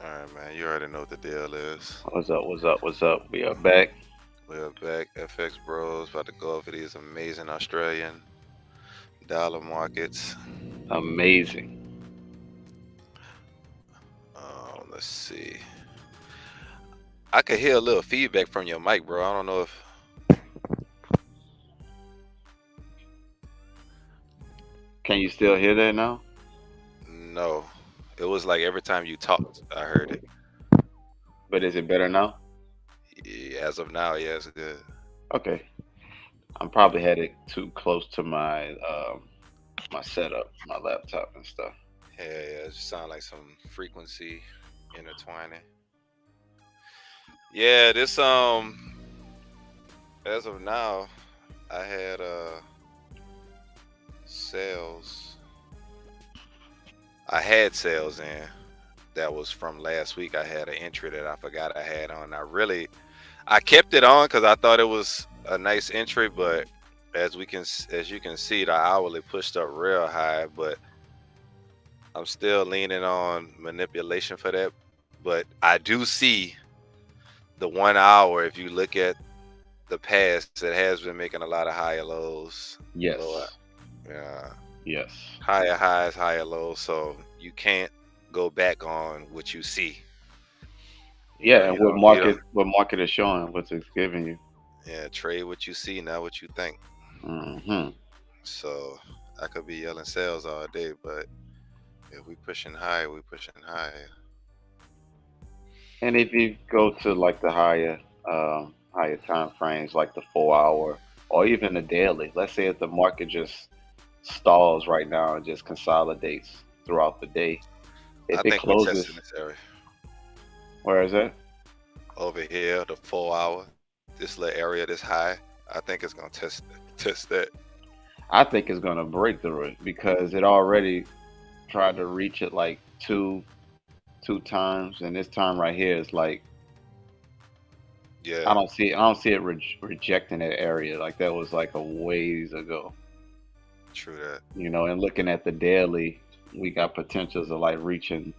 right, man. You already know what the deal is. What's up? What's up? What's up? We are back. We're back. FX Bros about to go over these amazing Australian dollar markets. Amazing. Let's see. I could hear a little feedback from your mic, bro. I don't know if Can you still hear that now? no. It was like every time you talked, I heard it. But is it better now? Yeah, as of now, yeah, it's good. Okay. I'm probably had it too close to my setup, my laptop and stuff. Yeah, yeah. It just sound like some frequency intertwining. Yeah, this as of now, I had sales. I had sales in. That was from last week. I had an entry that I forgot I had on. I kept it on because I thought it was a nice entry, but as you can see, the hourly pushed up real high. But I'm still leaning on manipulation for that. But I do see the 1 hour. If you look at the past, it has been making a lot of higher lows, lower, Yes. yeah, Yes. higher highs, higher lows. So you can't go back on what you see. Yeah, and You don't, you don't, what market is showing, what's it's giving you. yeah, trade what you see, not what you think. Hmm. So I could be yelling sales all day, but if we pushing higher, we pushing higher. And if you go to like the higher time frames, like the 4 hour or even the daily, let's say if the market just stalls right now and just consolidates throughout the day, if I it think we closes, testing this area where is it? over here, the 4 hour, this little area, this high. I think it's gonna test that. I think it's gonna break through it because it already tried to reach it like two times, and this time right here is like Yeah, I don't see it rejecting that area like that was like a ways ago, true that. you know. And looking at the daily, we got potentials of like reaching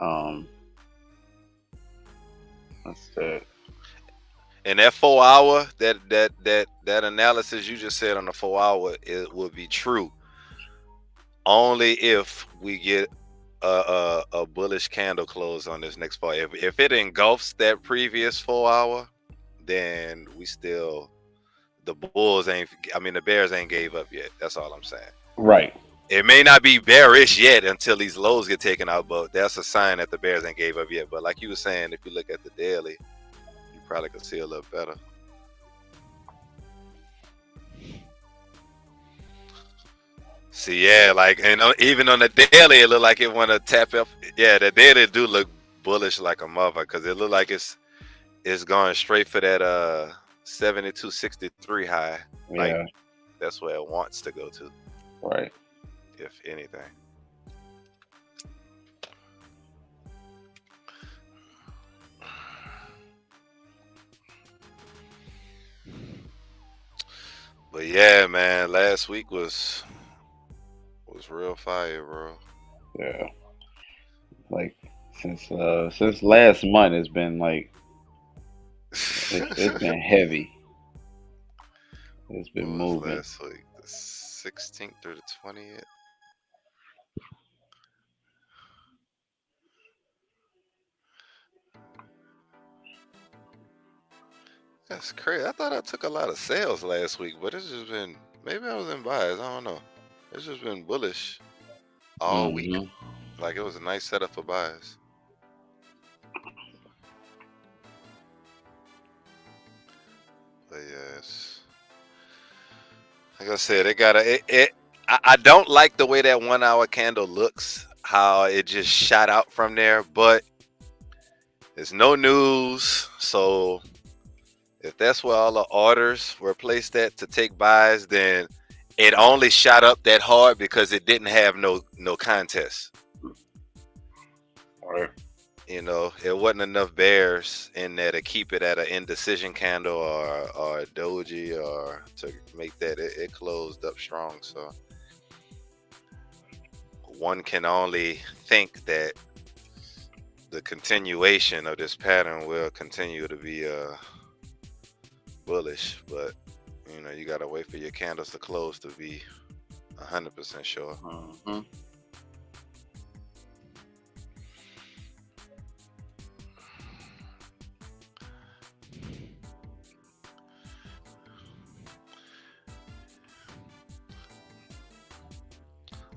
um what's that? And that 4 hour, that analysis you just said on the 4 hour, it will be true only if we get a bullish candle close on this next fall. If it engulfs that previous 4 hour, then we still the bulls ain't. I mean, the bears ain't gave up yet. That's all I'm saying. Right. It may not be bearish yet until these lows get taken out, but that's a sign that the bears ain't gave up yet. But like you were saying, if you look at the daily, you probably could see a little better. See, yeah, like, and even on the daily, it look like it want to tap up. Yeah, the daily do look bullish like a mother because it look like it's going straight for that 72.63 high. Like Yeah. that's where it wants to go to, Right. if anything. But yeah, man, last week was real fire, bro. Yeah. Like since last month, it's been like it's been heavy. It's been What was moving. last week? The 16th through the 20th. That's crazy. I thought I took a lot of sales last week, but it's just been maybe I was in bias. I don't know. It's just been bullish all week. Hmm. Like it was a nice setup for buys. But yes, like I said, it got a. I don't like the way that 1 hour candle looks. How it just shot out from there, but there's no news. So if that's where all the orders were placed at to take buys, then it only shot up that hard because it didn't have no contest. Right. You know, it wasn't enough bears in there to keep it at an indecision candle or a doji or to make that it closed up strong. So one can only think that the continuation of this pattern will continue to be bullish, but you know, you gotta wait for your candles to close to be 100% sure. Mm-hmm.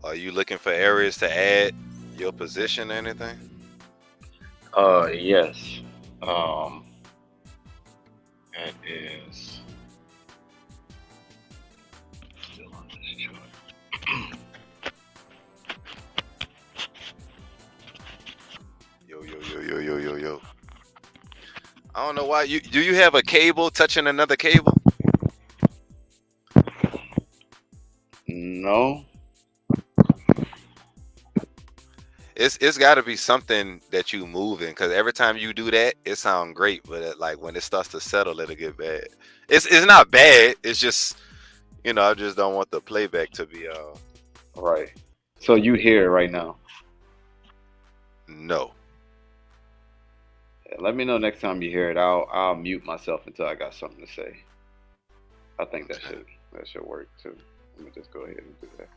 Are you looking for areas to add your position or anything? Yes. That is still on this chart. Yo. I don't know why do you have a cable touching another cable? No. It's got to be something that you moving, because every time you do that, it sounds great, but like when it starts to settle, it'll get bad. It's not bad. It's just, you know, I just don't want the playback to be Right. So you hear it right now. no. Yeah, let me know next time you hear it. I'll mute myself until I got something to say. I think that should work too. Let me just go ahead and do that.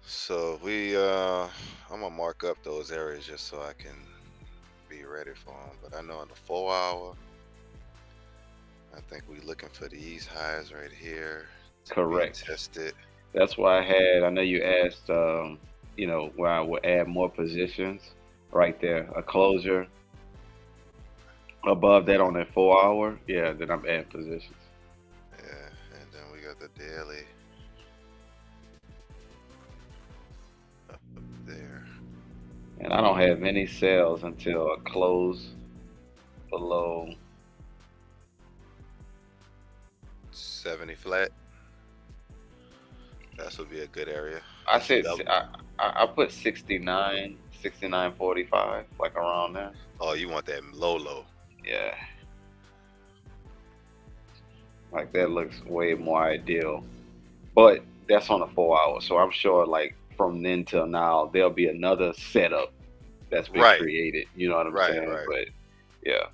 So I'm gonna mark up those areas just so I can be ready for them. But I know in the 4 hour, I think we're looking for these highs right here to Correct. be tested. That's why I know you asked, you know, where I would add more positions. Right there, a closure above that on that 4 hour. Yeah, then I'm adding positions. Yeah, and then we got the daily up there. And I don't have any sales until a close below 70 flat. That would be a good area. I said I put 69, 69.45, like around there. Oh, you want that low? Yeah. Like that looks way more ideal. But that's on a 4 hour. So I'm sure like from then till now there'll be another setup that's been created. You know what I'm saying? Right. But yeah.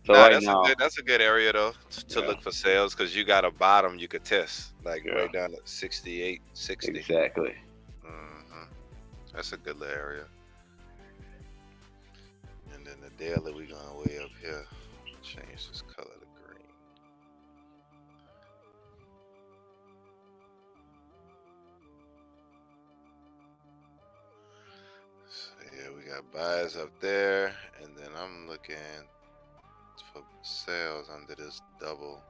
So right that's a good area though to look for sales, because you got a bottom you could test, like right down at 68, 60. Exactly. That's a good little area. And then the daily we going way up here. Change this color to green. So yeah, we got buys up there, and then I'm looking for sales under this double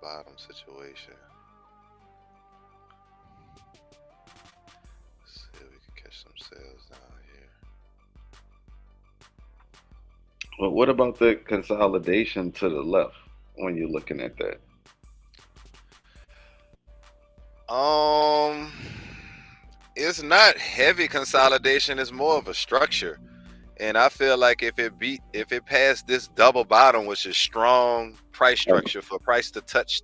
bottom situation. Let's see if we can catch some sales down here. But what about the consolidation to the left when you're looking at that? It's not heavy consolidation, it's more of a structure. And I feel like if it passed this double bottom, which is strong price structure for price to touch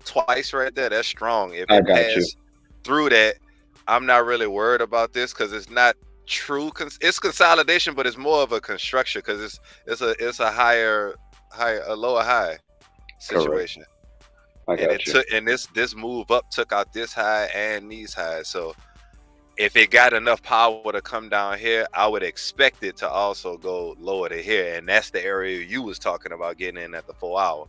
twice right there, that's strong. If it passed through that, I'm not really worried about this, because it's not true. It's consolidation, but it's more of a construction, because it's a lower high situation. And this move up took out this high and these highs. So if it got enough power to come down here, I would expect it to also go lower to here. And that's the area you was talking about getting in at the 4 hour,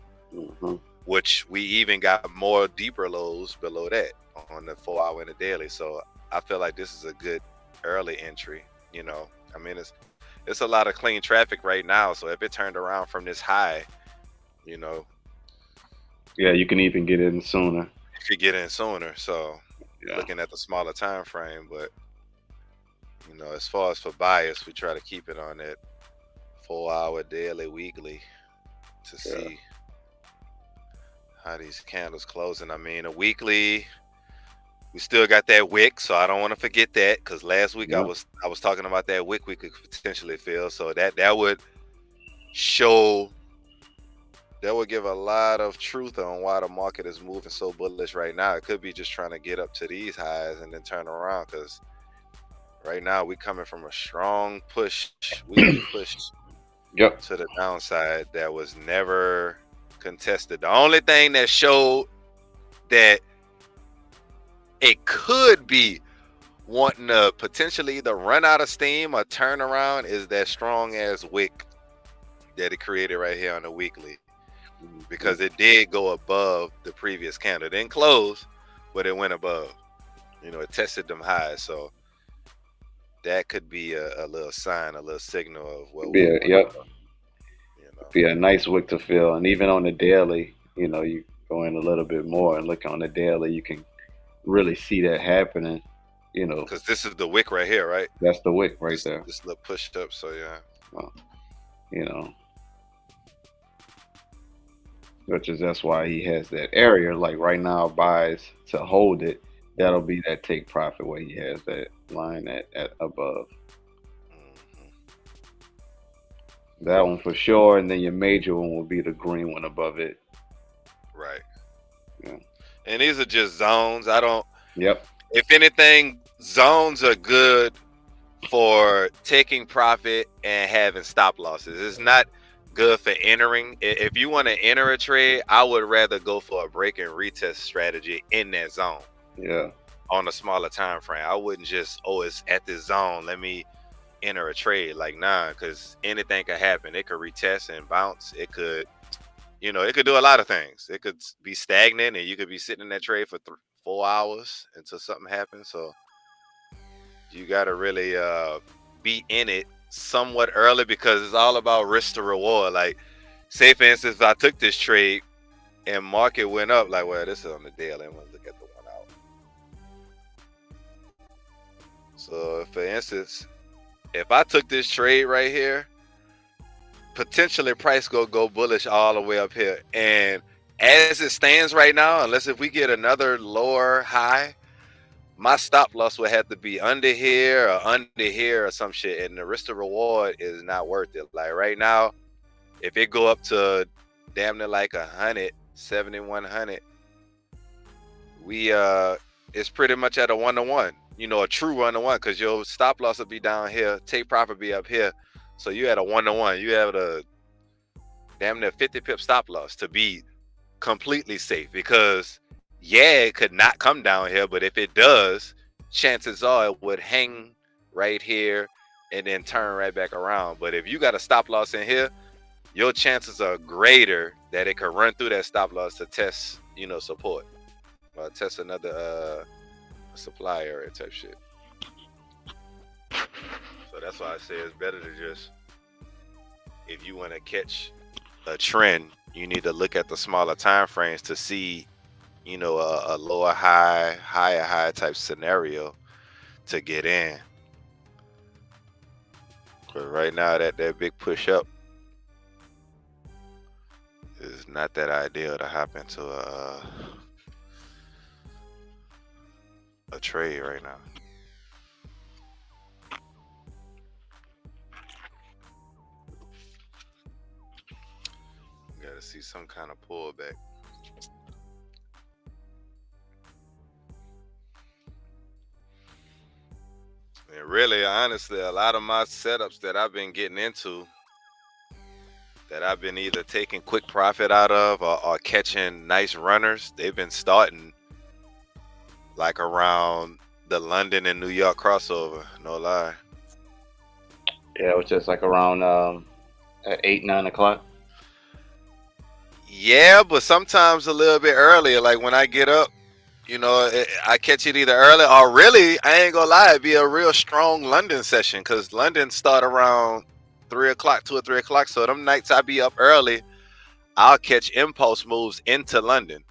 which we even got more deeper lows below that on the 4 hour and the daily. So I feel like this is a good early entry. You know, I mean, it's a lot of clean traffic right now. So if it turned around from this high, you know. Yeah, you can even get in sooner. You could get in sooner. So looking at the smaller time frame, but you know, as far as for bias, we try to keep it on that 4 hour, daily, weekly to see how these candles closing. I mean, a weekly, we still got that wick, so I don't want to forget that, because last week I was talking about that wick we could potentially fill, so that would show that would give a lot of truth on why the market is moving so bullish right now. It could be just trying to get up to these highs and then turn around, because right now we coming from a strong push, weekly push Yep. to the downside that was never contested. The only thing that showed that it could be wanting to potentially either run out of steam or turn around is that strong ass wick that it created right here on the weekly, because it did go above the previous candle. It didn't close, but it went above. It tested them highs. So that could be a little sign, a little signal of what Be we a, want. yep. You know, Be a nice wick to fill, and even on the daily, you go in a little bit more and look on the daily, you can really see that happening. because this is the wick right here, right? That's the wick right This there. this little pushed up. So yeah. Uh, you know, which is that's why he has that area. Like right now, buys to hold it. That'll be that take profit where he has that line at above. Hmm. That one for sure, and then your major one will be the green one above it. Right. Yeah. And these are just zones. I don't. Yep. If anything, zones are good for taking profit and having stop losses. It's not good for entering. If you want to enter a trade, I would rather go for a break and retest strategy in that zone Yeah. on a smaller time frame. I wouldn't just, it's at this zone, let me enter a trade. Like, nah, because anything could happen. It could retest and bounce. It could, it could do a lot of things. It could be stagnant and you could be sitting in that trade for 4 hours until something happens. So you got to really be in it somewhat early, because it's all about risk to reward. Like, say for instance, if I took this trade and market went up, like, well, this is on the daily. I'm gonna look at the 1 hour. So for instance, if I took this trade right here, potentially price go bullish all the way up here. And as it stands right now, unless if we get another lower high, my stop loss would have to be under here or some shit, and the risk to reward is not worth it. Like right now, if it go up to damn near like 100, 7100, we it's pretty much at a 1-to-1. A true 1-to-1, because your stop loss will be down here, take profit be up here, so you at a 1-to-1. You have a damn near 50 pip stop loss to be completely safe, because it could not come down here, but if it does, chances are it would hang right here and then turn right back around. But if you got a stop loss in here, your chances are greater that it could run through that stop loss to test, support, or test another supply area type shit. So that's why I say it's better to just, if you want to catch a trend, you need to look at the smaller time frames to see, a lower high, higher high type scenario to get in. Because right now that big push up is not that ideal to hop into a trade right now. You gotta see some kind of pullback. And really, honestly, a lot of my setups that I've been getting into, that I've been either taking quick profit out of or catching nice runners, they've been starting like around the London and New York crossover. No lie. Yeah, it was just like around at 8, 9 o'clock. Yeah, but sometimes a little bit earlier. Like when I get up, I catch it either early or, really, I ain't gonna lie, it'd be a real strong London session, because London start around 3 o'clock, 2 or 3 o'clock. So them nights I be up early, I'll catch impulse moves into London.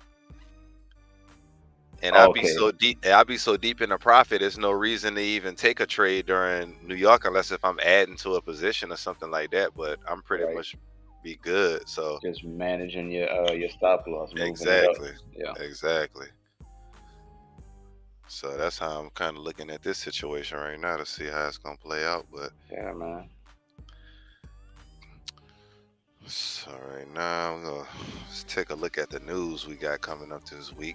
And I'll be so deep in the profit, there's no reason to even take a trade during New York, unless if I'm adding to a position or something like that. But I'm pretty much be good. So just managing your stop loss, moving exactly. it up. Yeah. Exactly. So that's how I'm kind of looking at this situation right now to see how it's gonna play out. But yeah, man. So So right now, I'm gonna just take a look at the news we got coming up this week.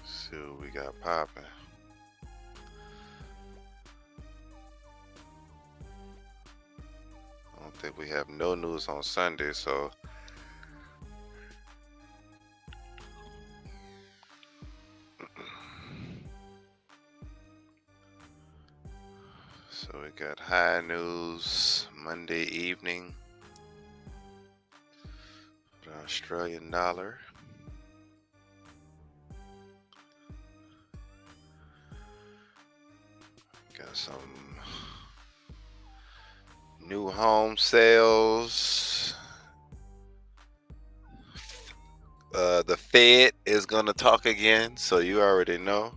See what we got popping. I don't think we have no news on Sunday, so we got high news Monday evening. The Australian dollar. Got some new home sales. The Fed is going to talk again, so you already know.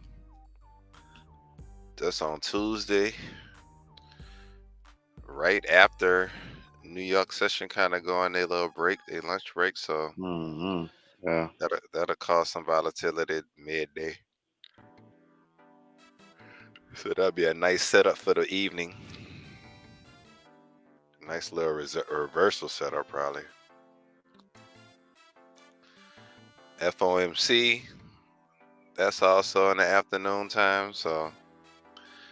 That's on Tuesday, right after New York session kind of go on their little break, their lunch break. So yeah, that'll cause some volatility midday. So that'll be a nice setup for the evening. Nice little reversal setup probably. FOMC, that's also in the afternoon time. So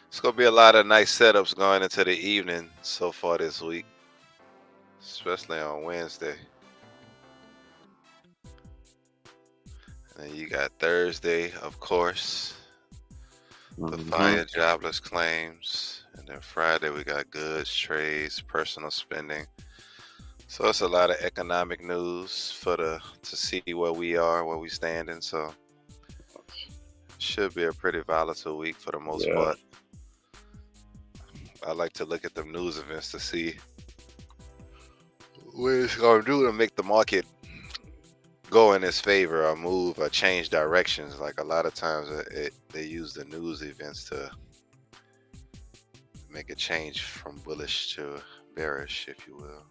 it's going to be a lot of nice setups going into the evening so far this week, especially on Wednesday. And you got Thursday, of course, the fire jobless claims. And then Friday, we got goods, trades, personal spending. So it's a lot of economic news to see where we are, where we standing. So should be a pretty volatile week for the most part. I like to look at the news events to see what it's going to do to make the market go in its favor or move or change directions. Like a lot of times they use the news events to make a change from bullish to bearish, if you will.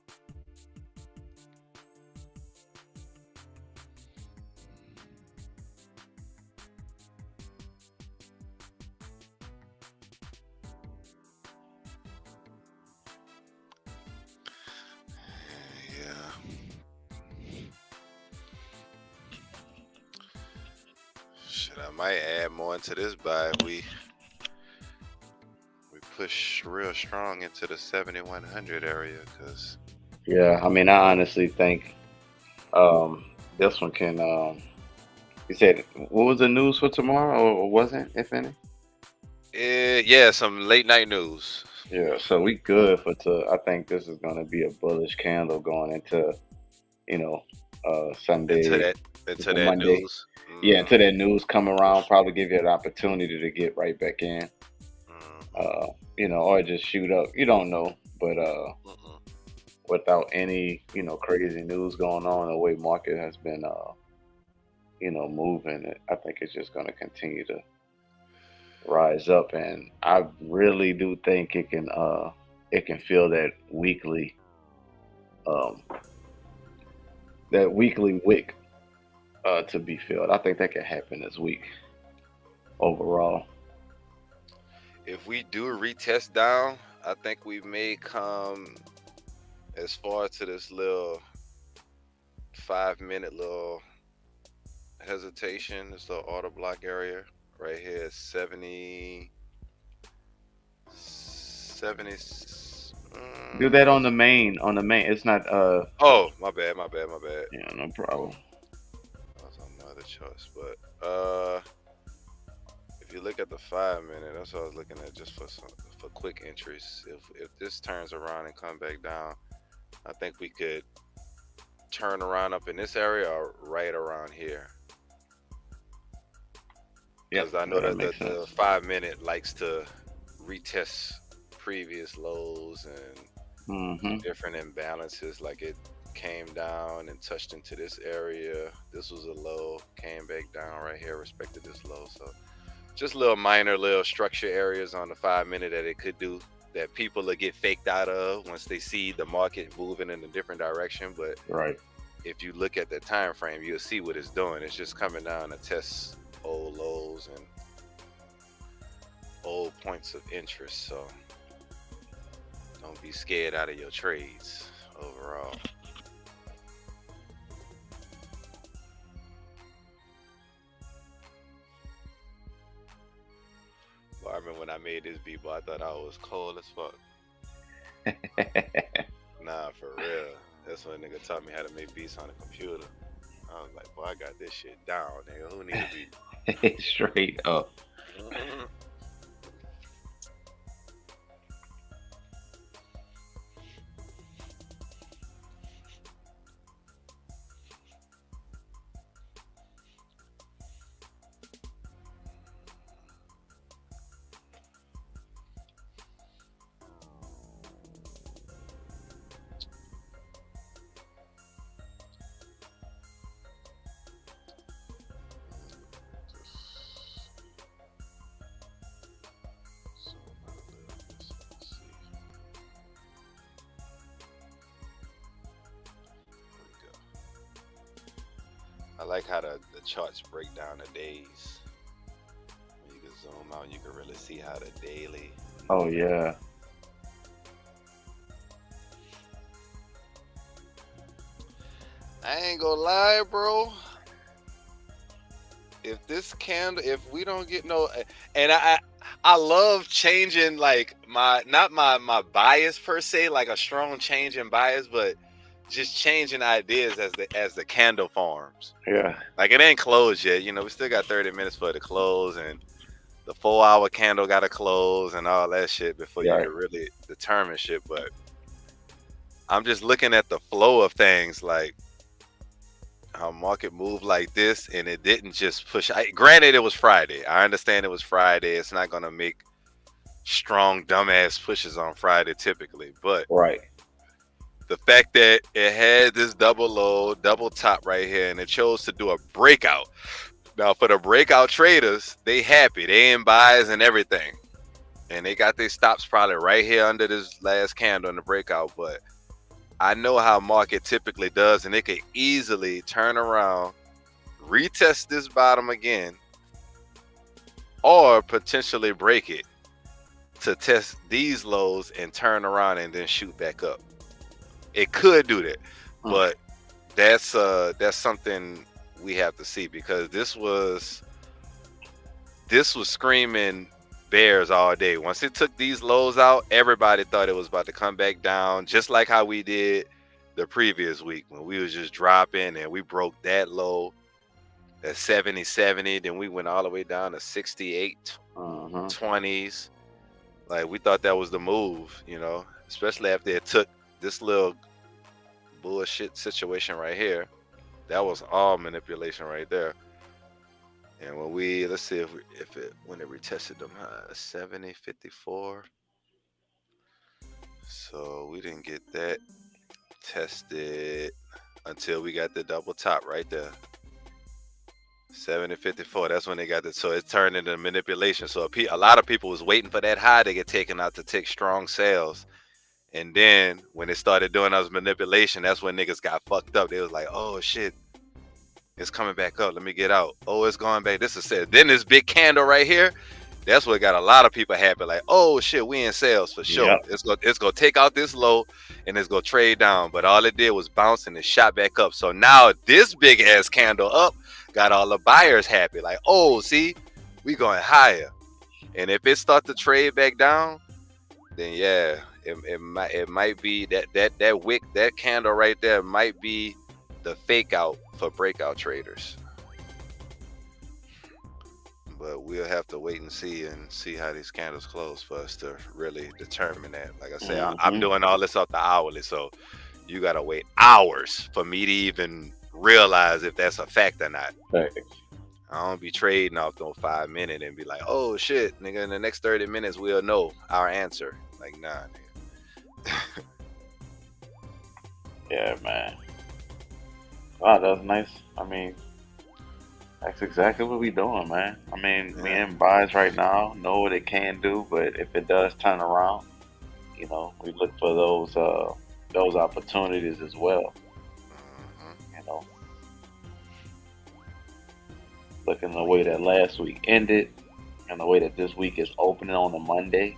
I might add more into this buy. We push real strong into the 7100 area because. Yeah, I mean, I honestly think this one can. You said what was the news for tomorrow, or wasn't, if any? Yeah, some late night news. Yeah, so we good I think this is going to be a bullish candle going into, Sunday, into that Monday. News. Yeah, until that news come around, probably give you an opportunity to get right back in. Or just shoot up. You don't know, but without any, crazy news going on, the way market has been, moving, I think it's just going to continue to rise up, and I really do think it can feel that weekly wick to be filled. I think that can happen this week overall. If we do retest down, I think we may come as far to this little 5-minute little hesitation, this little auto block area right here, 70. Do that on the main. It's not. Oh, my bad. Yeah, no problem. That was on the other charts, but if you look at the 5-minute, that's what I was looking at just for quick entries. If this turns around and come back down, I think we could turn around up in this area or right around here. Because I know that the 5-minute likes to retest previous lows and different imbalances. Like it came down and touched into this area. This was a low, came back down right here, respected this low. So just little minor little structure areas on the 5-minute that it could do that people will get faked out of once they see the market moving in a different direction. But if you look at the time frame, you'll see what it's doing. It's just coming down to test old lows and old points of interest. So Don't be scared out of your trades overall. Well, I remember when I made this beat, boy, I thought I was cold as fuck. Nah, for real. That's when a nigga taught me how to make beats on a computer. I was like, boy, I got this shit down, nigga. Who need a beat? Straight up. I like how the charts break down the days. When you can zoom out, you can really see how the daily. Oh yeah. I ain't gonna lie, bro. If this candle, if we don't get no, and I love changing like not my bias per se, like a strong change in bias, but just changing ideas as the candle forms. Yeah. Like it ain't closed yet, we still got 30 minutes for it to close, and the 4-hour candle got to close and all that shit before you can really determine shit. But I'm just looking at the flow of things, like how market moved like this, and it didn't just push. Granted, it was Friday. I understand it was Friday. It's not gonna make strong dumbass pushes on Friday typically, but the fact that it had this double low, double top right here, and it chose to do a breakout. Now, for the breakout traders, they happy. They in buys and everything. And they got their stops probably right here under this last candle in the breakout. But I know how market typically does, and it could easily turn around, retest this bottom again, or potentially break it to test these lows and turn around and then shoot back up. It could do that, but that's something we have to see, because this was screaming bears all day. Once it took these lows out, everybody thought it was about to come back down, just like how we did the previous week when we was just dropping and we broke that low at 70, then we went all the way down to 68, 20s. Like, we thought that was the move, especially after it took this little bullshit situation right here. That was all manipulation right there. And when let's see when it retested them highs, 70.54. So we didn't get that tested until we got the double top right there. 70.54. That's when they got it. So it turned into manipulation. So a lot of people was waiting for that high to get taken out to take strong sales. And then when it started doing those manipulation, that's when niggas got fucked up. They was like, oh shit, it's coming back up. Let me get out. Oh, it's going back. This is it. Then this big candle right here, that's what got a lot of people happy. Like, oh shit, we in sales for sure. Yep. It's gonna take out this low and it's gonna trade down. But all it did was bounce and it shot back up. So now this big ass candle up got all the buyers happy. Like, oh, see, we going higher. And if it start to trade back down, then yeah, it might be that wick, that candle right there might be the fake out for breakout traders. But we'll have to wait and see how these candles close for us to really determine that. Like I say, I'm doing all this off the hourly, so you gotta wait hours for me to even realize if that's a fact or not. Thanks. I don't be trading off those 5 minutes and be like, oh shit, nigga, in the next 30 minutes we'll know our answer. Like, nah, nigga. Yeah, man. Wow, that was nice. I mean, that's exactly what we doing, man. I mean, we in buys right now, know what it can do, but if it does turn around, we look for those opportunities as well. Looking the way that last week ended and the way that this week is opening on a Monday,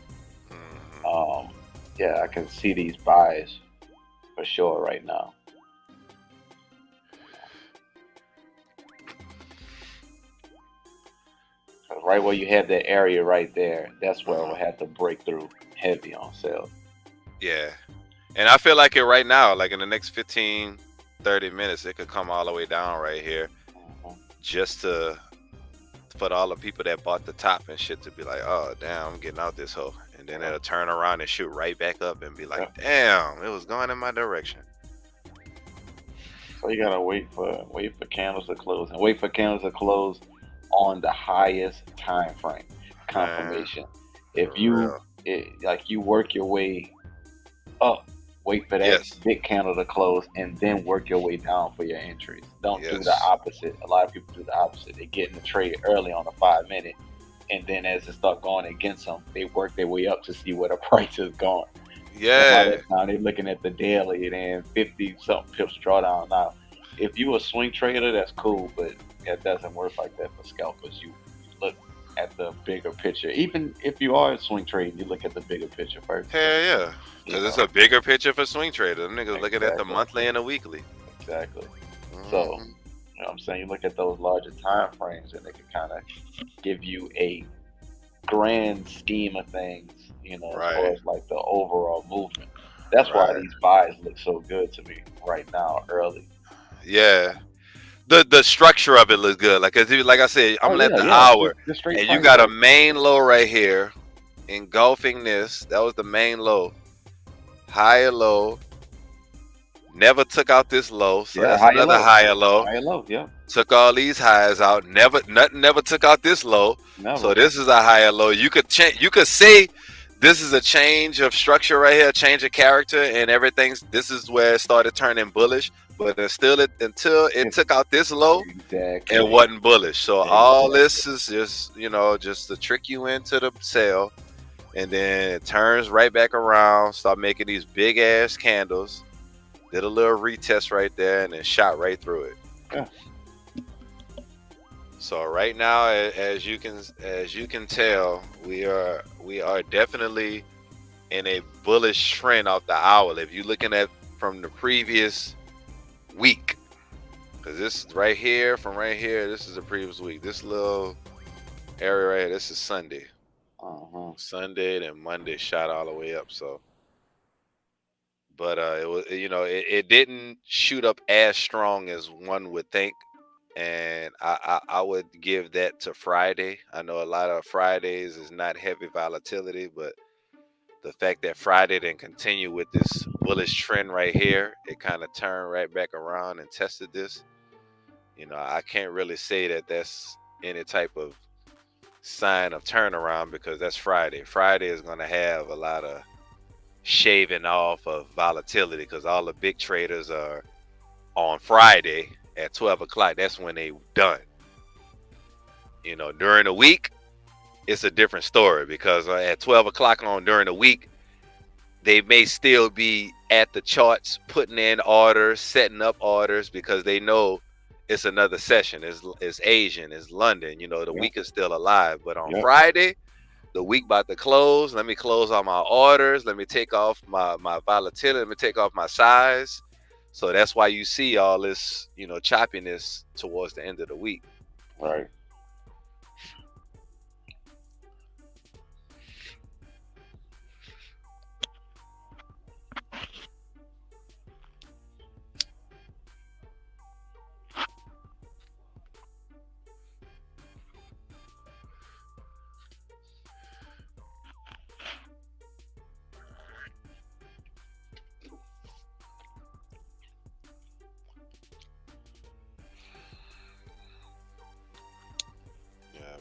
Yeah, I can see these buys for sure right now. Right where you have that area right there, that's where we'll have to break through heavy on sales. Yeah. And I feel like it right now, like in the next 15, 30 minutes, it could come all the way down right here just for all the people that bought the top and shit to be like, oh, damn, I'm getting out this hole. And then it'll turn around and shoot right back up and be like, damn, it was going in my direction. So you gotta wait for candles to close and wait for candles to close on the highest time frame confirmation. Man, if you like you work your way up, wait for that big candle to close and then work your way down for your entries. Don't do the opposite. A lot of people do the opposite. They get in the trade early on the 5 minute, and then as it start going against them, they work their way up to see where the price is going. Yeah. By that time, they're looking at the daily and then 50 something pips drawdown. Now, if you a swing trader, that's cool, but it doesn't work like that for scalpers. You look at the bigger picture. Even if you are swing trading, you look at the bigger picture first. Hell yeah. Because it's a bigger picture for swing traders. Them niggas looking at the monthly and the weekly. Exactly. So, you know what I'm saying? You look at those larger time frames and they can kind of give you a grand scheme of things, you know, as far as like the overall movement. That's why these buys look so good to me right now, early. Yeah. The structure of it looks good. Like I said, I'm at the hour. And you got a main low right here engulfing this. That was the main low. Higher low. Never took out this low. So that's another higher low. Higher low, yeah. Took all these highs out. Nothing never took out this low. Never. So this is a higher low. You could say this is a change of structure right here, change of character and everything. This is where it started turning bullish. But until it took out this low, it wasn't bullish. So all this is just, you know, just to trick you into the sell. And then it turns right back around, start making these big ass candles. Did a little retest right there and then shot right through it. Yeah. So right now, as you can tell, we are definitely in a bullish trend off the hour. If you're looking at from the previous week, because this right here, from right here, this is the previous week. This little area right here, this is Sunday. Sunday and Monday shot all the way up. So, but it was, you know, it didn't shoot up as strong as one would think, and I would give that to Friday. I know a lot of Fridays is not heavy volatility, but the fact that Friday didn't continue with this bullish trend right here, it kind of turned right back around and tested this. You know, I can't really say that that's any type of sign of turnaround because that's Friday. Friday is going to have a lot of shaving off of volatility because all the big traders are on Friday at 12 o'clock. That's when they done. You know, during the week, it's a different story because at 12 o'clock during the week, they may still be at the charts, putting in orders, setting up orders because they know it's another session. It's Asian, it's London. You know, the week is still alive. But on Friday, the week about to close. Let me close all my orders. Let me take off my volatility. Let me take off my size. So that's why you see all this, you know, choppiness towards the end of the week. Right.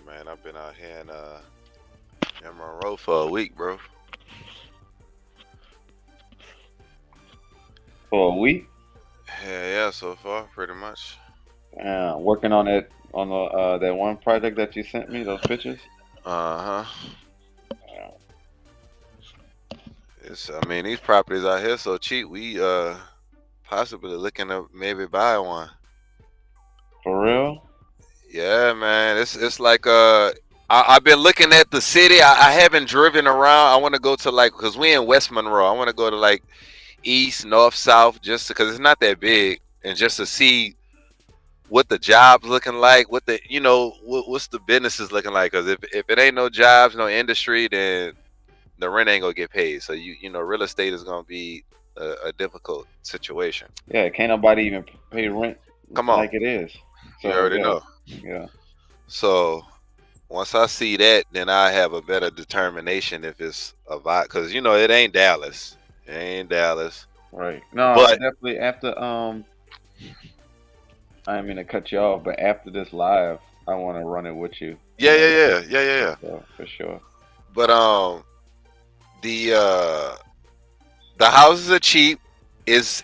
Man, I've been out here in Monroe for a week, bro. For a week? Yeah, so far, pretty much. Working on it on that one project that you sent me, those pictures. I mean, these properties out here so cheap. We possibly looking to maybe buy one. For real? Yeah, man. It's like I've been looking at the city. I haven't driven around. I want to go to like, because we in West Monroe. I want to go to like east, north, south, just because it's not that big, and just to see what the jobs looking like, what the what's the businesses looking like. Because if it ain't no jobs, no industry, then the rent ain't gonna get paid. So real estate is gonna be a difficult situation. Yeah, can't nobody even pay rent Come on, like it is. you So already yeah, know. yeah, So once I see that, then I have a better determination if it's a vibe. Because it ain't Dallas. It ain't Dallas. right. No, I But definitely after I didn't mean to cut you off, but after this live, I want to run it with you. You yeah, yeah, know, yeah, yeah, yeah, yeah. for sure. But the uh the houses are cheap. Is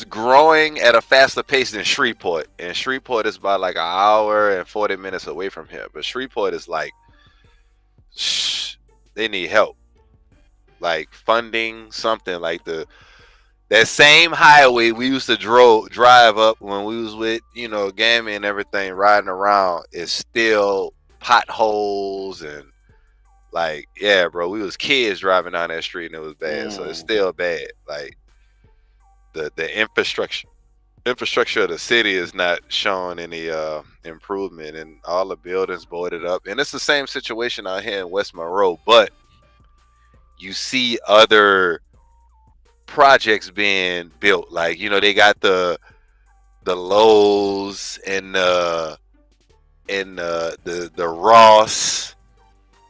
growing at a faster pace than Shreveport, and Shreveport is about like an hour and 40 minutes away from here. But Shreveport is like, they need help, like funding something like that same highway we used to drive up when we was with Gammy and everything riding around is still potholes and like, yeah, bro, we was kids driving down that street and it was bad. So it's Mm, still bad. Like the infrastructure of the city is not showing any improvement, and all the buildings boarded up. And it's the same situation out here in West Monroe, but you see other projects being built. Like, they got the Lowe's and the Ross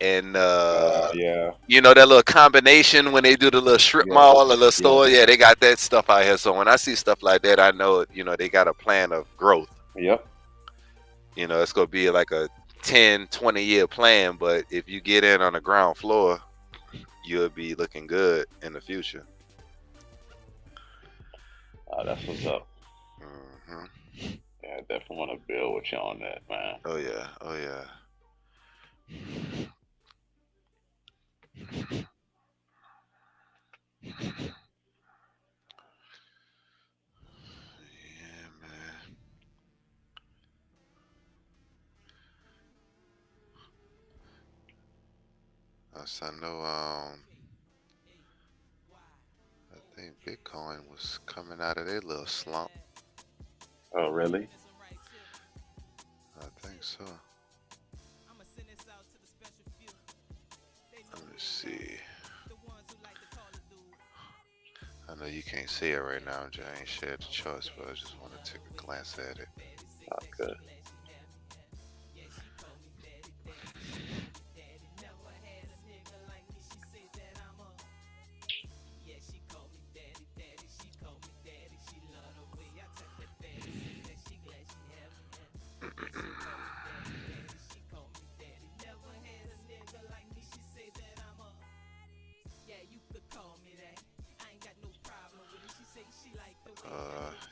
and yeah, that little combination when they do the little strip yeah, mall, the little yeah, store. Yeah, they got that stuff out here. So when I see stuff like that, I know they got a plan of growth. yep. It's gonna be like a 10-20 year plan, but if you get in on the ground floor, you'll be looking good in the future. That's what's up. Hmm. Yeah, I definitely want to build with you on that, man. Oh yeah, oh yeah. Yeah, man. I know. I think Bitcoin was coming out of their little slump. Oh, really? I think so. Let me see. I know you can't see it right now, Jay. I ain't shared the charts, but I just want to take a glance at it. Oh, good.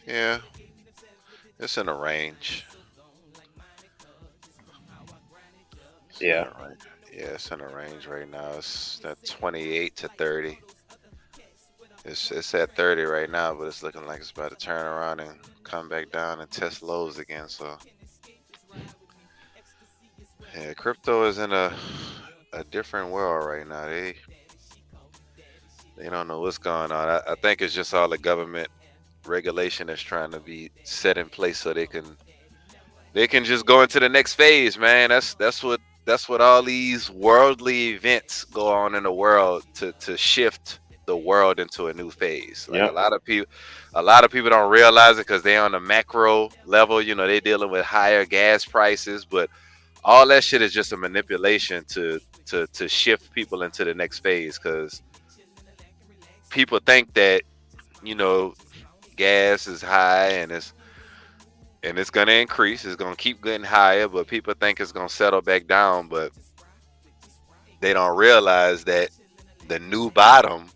Yeah, it's in a range. It's in Yeah, a range. Yeah, it's in a range right now. It's at 28 to 30. It's at 30 right now, but it's looking like it's about to turn around and come back down and test lows again. So yeah, crypto is in a different world right now. They don't know what's going on. I think it's just all the government regulation that's trying to be set in place so they can just go into the next phase, man. That's what all these worldly events go on in the world to shift the world into a new phase. Like yep, a lot of people don't realize it because they're on the macro level. They're dealing with higher gas prices, but all that shit is just a manipulation to shift people into the next phase because people think that you know gas is high and it's gonna increase. It's gonna keep getting higher, but people think it's gonna settle back down. But they don't realize that the new bottom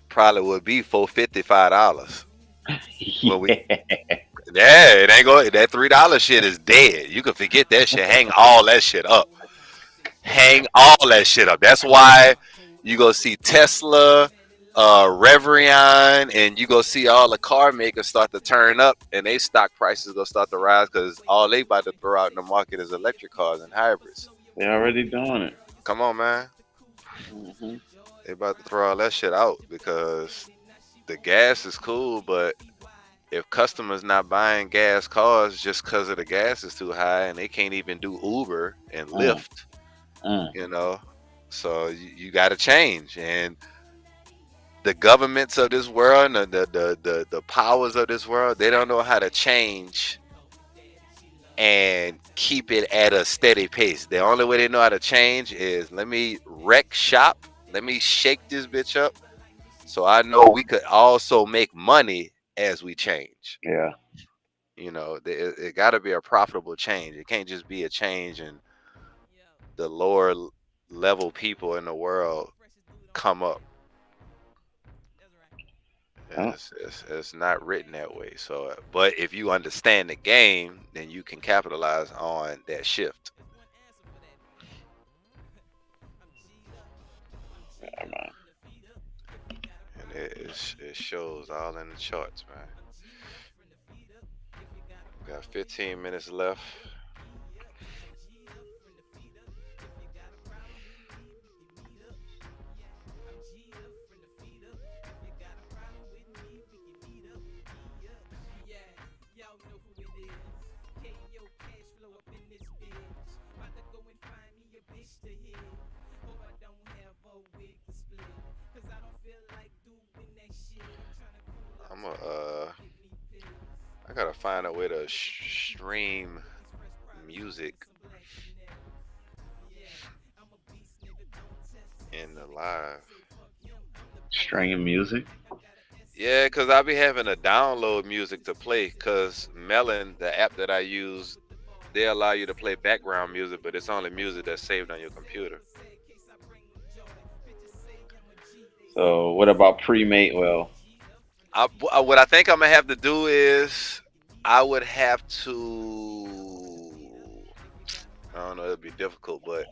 probably would be $455. When we yeah, yeah, it ain't going. That $3 shit is dead. You can forget that shit. Hang all that shit up. Hang all that shit up. That's why you go see Tesla, Reverion, and you go see all the car makers start to turn up, and they stock prices go start to rise because all they about to throw out in the market is electric cars and hybrids. They're already doing it. Come on, man. Hmm. They about to throw all that shit out because the gas is cool, but if customers not buying gas cars just because of the gas is too high and they can't even do Uber and Mm, Lyft, mm, you know, so you got to change. And the governments of this world and the powers of this world, they don't know how to change and keep it at a steady pace. The only way they know how to change is let me wreck shop, let me shake this bitch up so I know we could also make money as we change. yeah. It got to be a profitable change. It can't just be a change and the lower level people in the world come up. Huh? It's not written that way. So, but if you understand the game, then you can capitalize on that shift. Yeah, man. And it shows all in the charts, man. Got 15 minutes left. I'm a I gotta find a way to stream music in the live. Stream music. Yeah, cause I be having to download music to play. Cause Melon, the app that I use, they allow you to play background music, but it's only music that's saved on your computer. So what about pre-made? Well, What I think I'm gonna have to do is I would have to. I don't know. It'd be difficult, but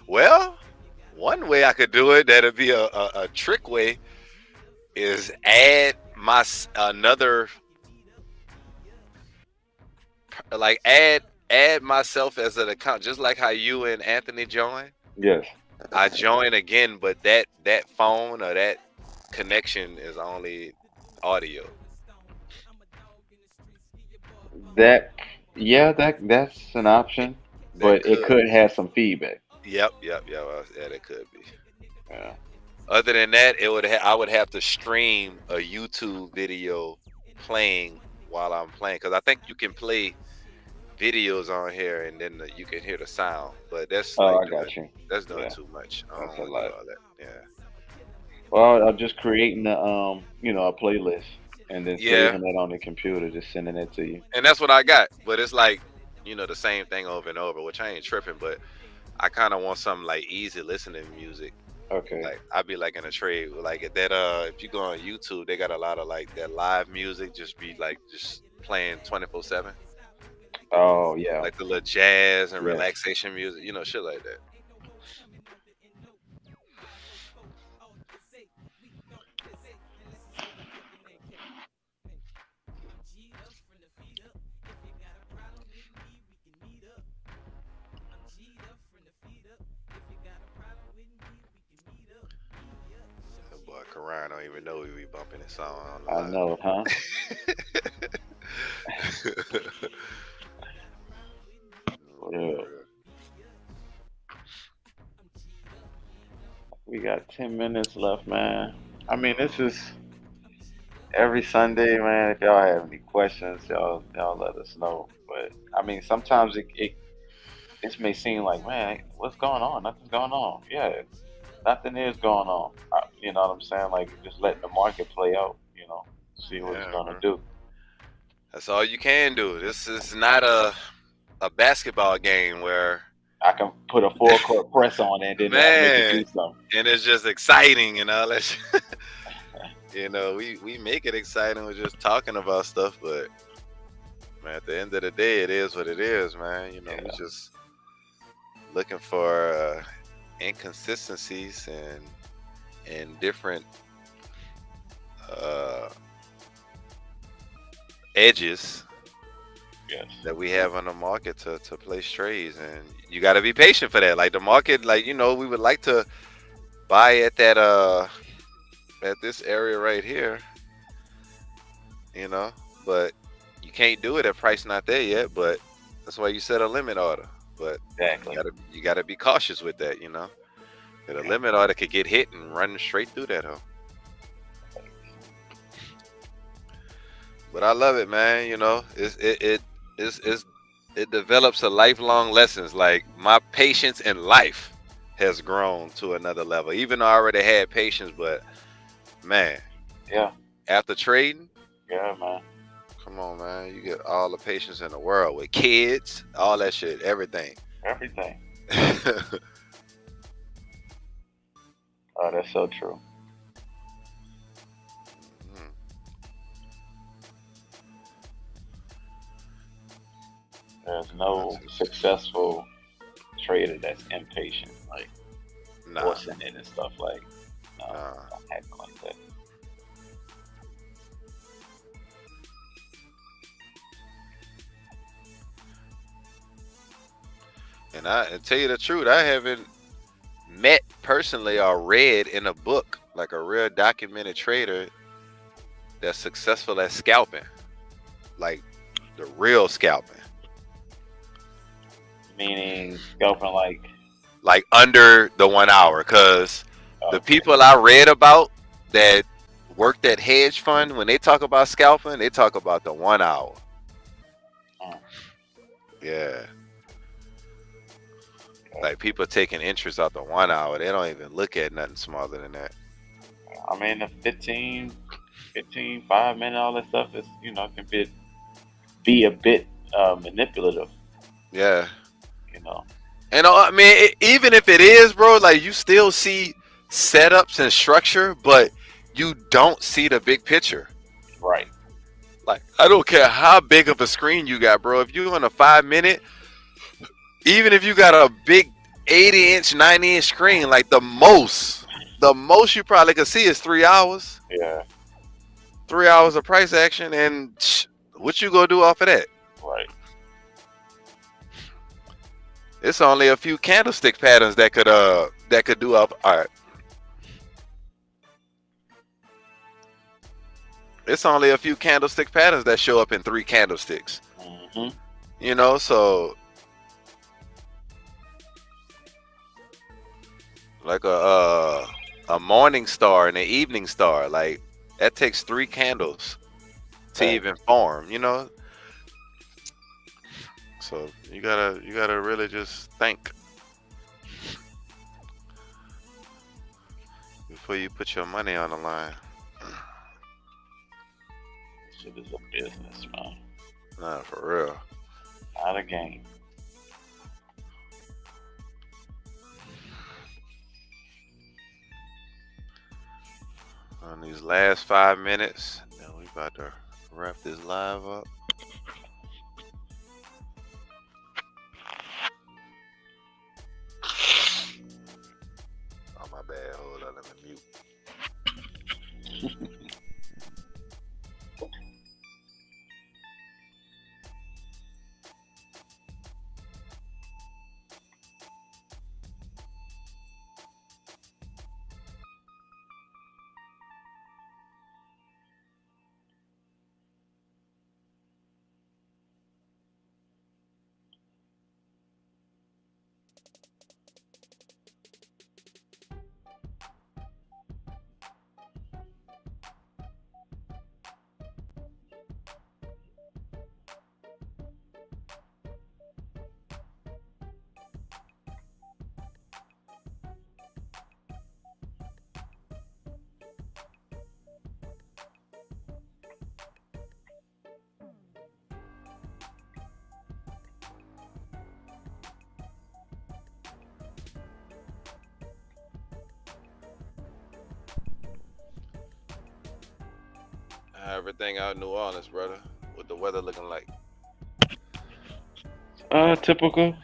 well, one way I could do it that'd be a trick way is add another like add myself as an account, just like how you and Anthony join. yes. I join again, but that phone or that connection is only audio. That yeah, that's an It, option, that but it could. could have some feedback. Yep. Yeah, that could be. Yeah. Other than that, I would have to stream a YouTube video playing while I'm playing because I think you can play videos on here and then you can hear the sound, but Oh, I got you. that's doing Yeah, too much. I that's don't a want to do lot. all that. Yeah, Well, I'm just creating a playlist and then yeah, saving it on the computer, just sending it to you. and that's what I got. But it's like the same thing over and over, which I ain't tripping. But I kind of want something like easy listening music. Okay. Like I'd be like in a trade like if that if you go on YouTube, they got a lot of like that live music just be like just playing 24/7, Oh yeah. like the little jazz and Yes. relaxation music, shit like that. That boy Karan don't even know we be bumping this song on the I live. know, huh? No, for Yeah. real. We got 10 minutes left, man. I mean, this is every Sunday, man. If y'all have any questions, y'all let us know. But I mean, sometimes it this may seem like, man, what's going on? Nothing's going on. Yeah, nothing is going on. You know what I'm saying? Like just letting the market play out. See what it's Yeah, gonna man. do. That's all you can do. This is not a basketball game where I can put a full court press on it and then make it man, do something. and it's just exciting and all that. We make it exciting with just talking about stuff, but man, at the end of the day, it is what it is, man. We Yeah, just looking for inconsistencies and different uh, edges Yes. that we have on the market to place trades, and you got to be patient for that. Like the market, like we would like to buy at that at this area right here, but you can't do it at price not there yet. But that's why you set a limit order. But Exactly. you gotta be cautious with that. That a limit order could get hit and run straight through that hoe. But I love it, man. It develops a lifelong lessons. Like my patience in life has grown to another level. Even though I already had patience, but man, Yeah. after trading, Yeah, man. come on, man, you get all the patience in the world with kids, all that shit, everything. Everything. Oh, that's so true. There's no successful trader that's impatient, like forcing it and stuff like. No, not acting like that. And I tell you the truth, I haven't met personally or read in a book like a real documented trader that's successful at scalping, like the real scalping. Meaning scalping like under the 1 hour, because the people I read about that work that hedge fund, when they talk about scalping, they talk about the 1 hour. Yeah. Like people taking interest out the 1 hour, they don't even look at nothing smaller than that. I mean, the 15, 5-minute, all that stuff is, can be a bit manipulative. Yeah. And I mean, even if it is, bro, like you still see setups and structure, but you don't see the big picture. Right. Like, I don't care how big of a screen you got, bro. If you're on a 5-minute, even if you got a big 80-inch, 90-inch screen, like the most you probably could see is 3 hours. Yeah. 3 hours of price action, and what you gonna do off of that? Right. It's only a few candlestick patterns that could do up. All right. It's only a few candlestick patterns that show up in 3 candlesticks. Mm-hmm. So like a morning star and an evening star, like that takes 3 candles to even form. So you gotta really just think before you put your money on the line. Shit is a business, man. Nah, for real. Not a game. On these last 5 minutes, now we about to wrap this live up. Oh, my bad. Hold on, let me mute. Everything out in New Orleans, brother. What the weather looking like? Typical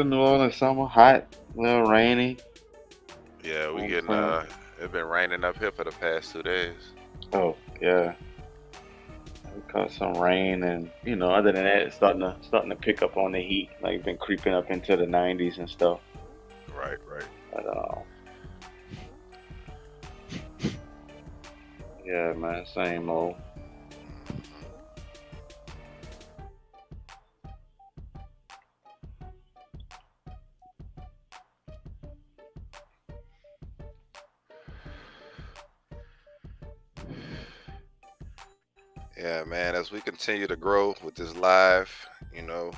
New Orleans summer. Hot, a little rainy. Yeah, we getting it's been raining up here for the past 2 days. Oh, yeah. We caught some rain, and other than that, it's starting to pick up on the heat. Like been creeping up into the 90s and stuff. Right, right. But yeah, man, same old. Yeah, man. As we continue to grow with this live, you know,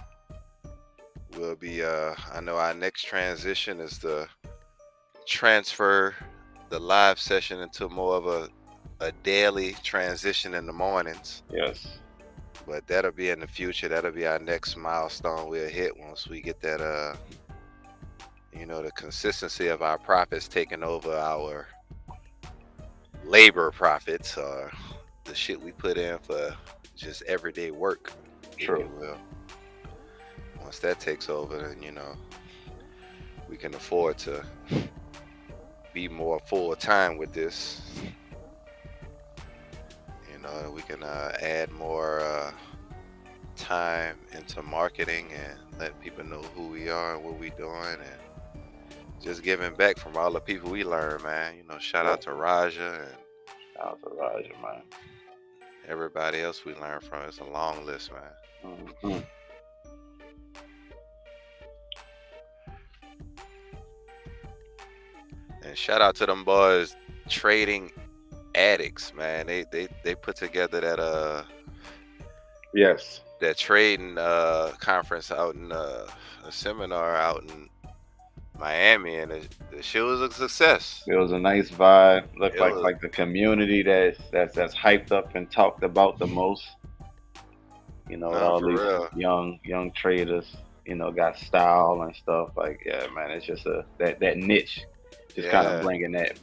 we'll be. I know our next transition is to transfer the live session into more of a daily transition in the mornings. Yes. But that'll be in the future. That'll be our next milestone we'll hit once we get that the consistency of our profits taking over our labor profits, or the shit we put in for just everyday work, True. if you will. Once that takes over, then we can afford to be more full time with this. We can add more time into marketing and let people know who we are and what we're doing, and just giving back from all the people we learn, man. Shout out to Raja and Shout out to Raja, man. everybody else we learn from. It's a long list, man. Mm-hmm. And shout out to them boys, Trading Addicts, man. They put together that Yes. that trading conference out in a seminar out in Miami, and the shit was a success. It was a nice vibe. Looked It was, like the community that's hyped up and talked about the most. With all for these real. young traders, got style and stuff. Like, yeah, man, it's just that niche, just kind of bringing that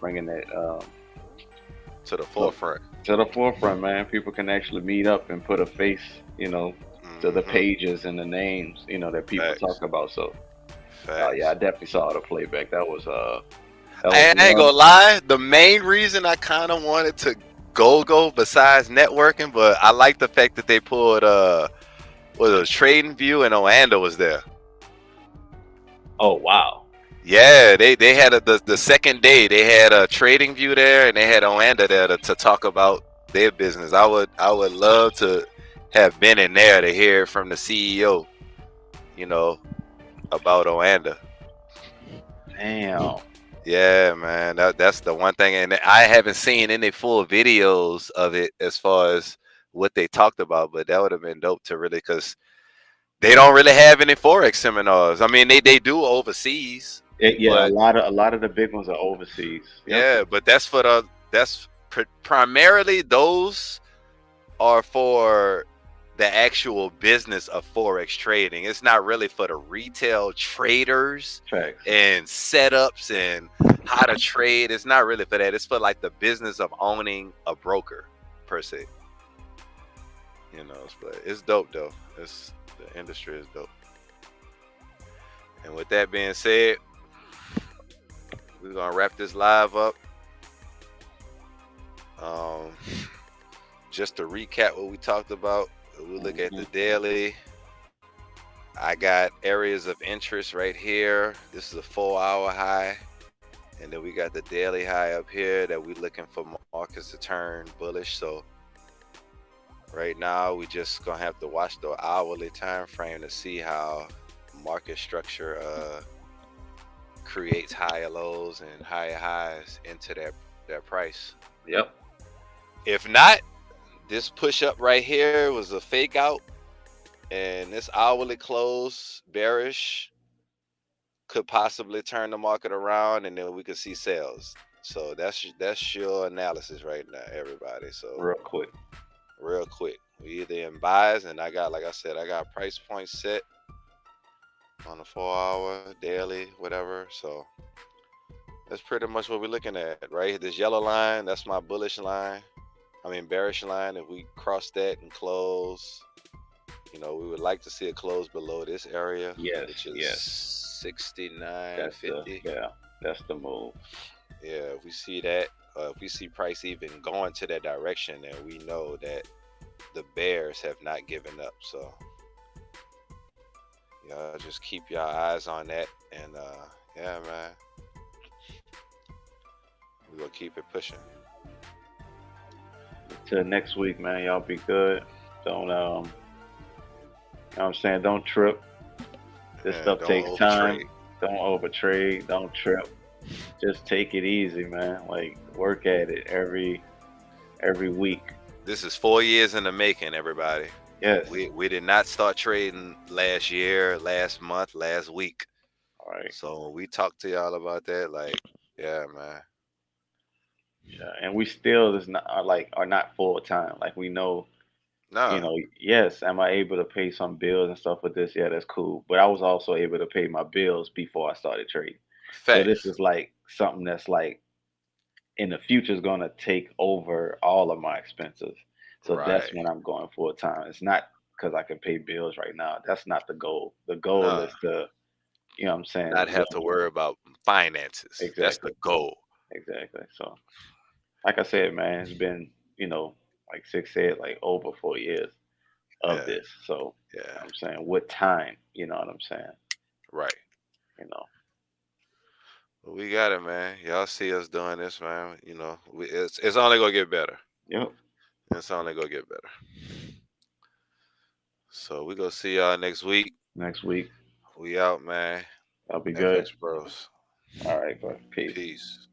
to the forefront. To the forefront, man. People can actually meet up and put a face, to the pages and the names, that people talk about. So, yeah, I definitely saw the playback. That was I ain't gonna lie. The main reason I kind of wanted to go besides networking, but I like the fact that they pulled TradingView, and Oanda was there. Oh wow. Yeah, they had the second day. They had a TradingView there, and they had Oanda there to talk about their business. I would love to have been in there to hear from the CEO, about Oanda. Damn. Yeah, man, that's the one thing, and I haven't seen any full videos of it as far as what they talked about, but that would have been dope to really, because they don't really have any forex seminars. I mean, they do overseas. Yeah, but a lot of the big ones are overseas. Yep. yeah, but that's primarily, those are for the actual business of forex trading. It's not really for the retail traders. Facts. And setups and how to trade. It's not really for that. It's for like the business of owning a broker per se. But it's dope though. The industry is dope. And with that being said, we're gonna wrap this live up. Just to recap what we talked about, we look at the daily. I got areas of interest right here. This is a 4-hour high. And then we got the daily high up here that we're looking for markets to turn bullish. So right now we just gonna have to watch the hourly time frame to see how market structure creates higher lows and higher highs into that price. Yep. If not, this push up right here was a fake out, and this hourly close bearish could possibly turn the market around, and then we could see sales. So that's your analysis right now, everybody. So real quick, we either in buys, and like I said, I got price points set on the 4-hour, daily, whatever. So that's pretty much what we're looking at, right? This yellow line, that's my bearish line. If we cross that and close, we would like to see it close below this area, which is 69.50. That's the move. Yeah, if we see that, if we see price even going to that direction, then we know that the bears have not given up. So y'all just keep your eyes on that, and yeah, man, we gonna keep it pushing. Till next week, man. Y'all be good. Don't you know what I'm saying? Don't trip. This And stuff don't takes time. overtrade. Don't overtrade. Don't trip. Just take it easy, man. Like work at it every week. This is 4 years in the making, everybody. Yes. We did not start trading last year, last month, last week. All right. So when we talked to y'all about that, like, yeah, man. Yeah. And we still is not are not full time. Like we know, Nah, yes, am I able to pay some bills and stuff with this? Yeah, that's cool. But I was also able to pay my bills before I started trading. So this facts. is like something that's like in the future is going to take over all of my expenses. So that's Right. when I'm going full time. It's not because I can pay bills right now. That's not the goal. The goal Nah, is to, what I'm saying, not have to worry about finances. That's the exactly, goal. exactly. So, like I said, man, it's been, like Six said, like over 4 years of Yeah, this. So, yeah, I'm saying, with time, you know what I'm saying? right. You know, But we got it, man. Y'all see us doing this, man. It's only gonna get better. yep. It's only gonna get better. So we gonna see y'all next week. Next week, We out, man. I'll be good. FX Bros. All right, bro. Peace. Peace.